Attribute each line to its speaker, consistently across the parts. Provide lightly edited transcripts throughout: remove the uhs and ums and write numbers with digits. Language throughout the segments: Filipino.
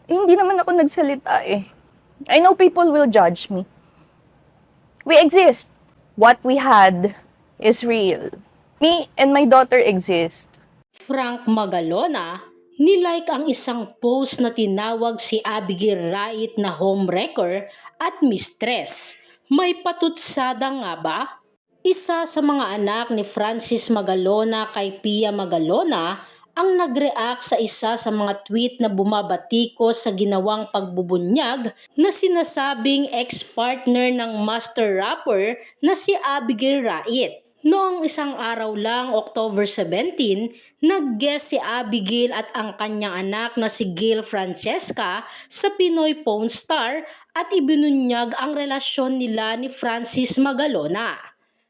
Speaker 1: hindi naman ako nagsalita eh. I know people will judge me. We exist. What we had is real. Me and my daughter exist.
Speaker 2: Frank Magalona, nilike ang isang post na tinawag si Abigail Rait na homewrecker at mistress. May patutsada nga ba? Isa sa mga anak ni Francis Magalona kay Pia Magalona ang nag-react sa isa sa mga tweet na bumabatikos sa ginawang pagbubunyag na sinasabing ex-partner ng master rapper na si Abigail Rait. Noong isang araw lang, October 17, nag-guest si Abigail at ang kanyang anak na si Gail Francesca sa Pinoy Pawn Star at ibinunyag ang relasyon nila ni Francis Magalona.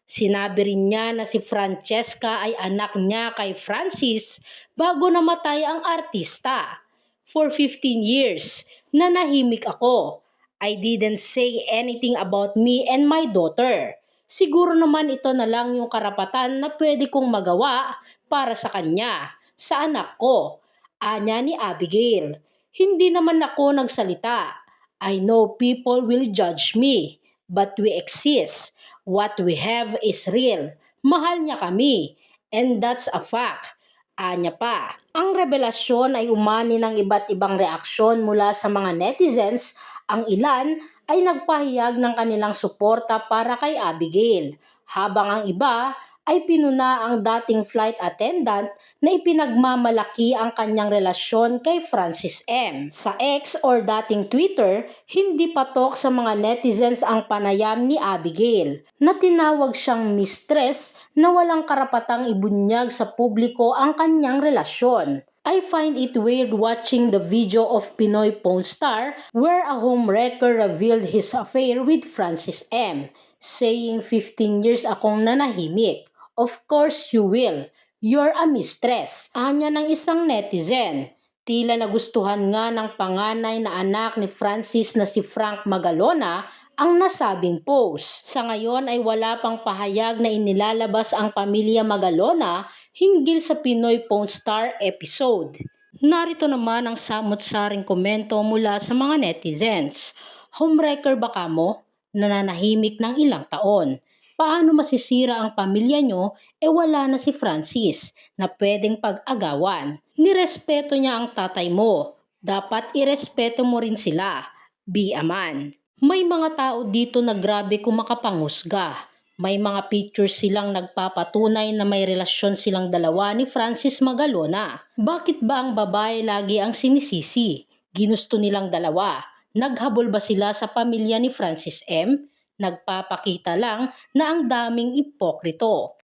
Speaker 2: Sinabi rin niya na si Francesca ay anak niya kay Francis bago namatay ang artista. For 15 years, nanahimik ako. I didn't say anything about me and my daughter. Siguro naman ito na lang yung karapatan na pwede kong magawa para sa kanya, sa anak ko. Anya ni Abigail. Hindi naman ako nagsalita. I know people will judge me, but we exist. What we have is real. Mahal niya kami, and that's a fact. Anya pa. Ang revelasyon ay umani ng iba't ibang reaksyon mula sa mga netizens. Ang ilan ay nagpahayag ng kanilang suporta para kay Abigail, habang ang iba ay pinuna ang dating flight attendant na ipinagmamalaki ang kanyang relasyon kay Francis M. Sa X or dating Twitter, hindi patok sa mga netizens ang panayam ni Abigail na tinawag siyang mistress na walang karapatang ibunyag sa publiko ang kanyang relasyon. I find it weird watching the video of Pinoy Pawn Star where a homewrecker revealed his affair with Francis M, saying 15 years akong nanahimik. Of course you will. You're a mistress. Anya ng isang netizen. Tila nagustuhan nga ng panganay na anak ni Francis na si Frank Magalona ang nasabing post. Sa ngayon ay wala pang pahayag na inilalabas ang pamilya Magalona hinggil sa Pinoy Pawn Star episode. Narito naman ang samot-saring komento mula sa mga netizens. Homewrecker ba kamo? Nananahimik ng ilang taon. Paano masisira ang pamilya nyo wala na si Francis na pwedeng pag-agawan? Nirespeto niya ang tatay mo. Dapat irespeto mo rin sila. Be a man. May mga tao dito na grabe kung makapanghusga. May mga pictures silang nagpapatunay na may relasyon silang dalawa ni Francis Magalona. Bakit ba ang babae lagi ang sinisisi? Ginusto nilang dalawa. Naghabol ba sila sa pamilya ni Francis M? Nagpapakita lang na ang daming ipokrito.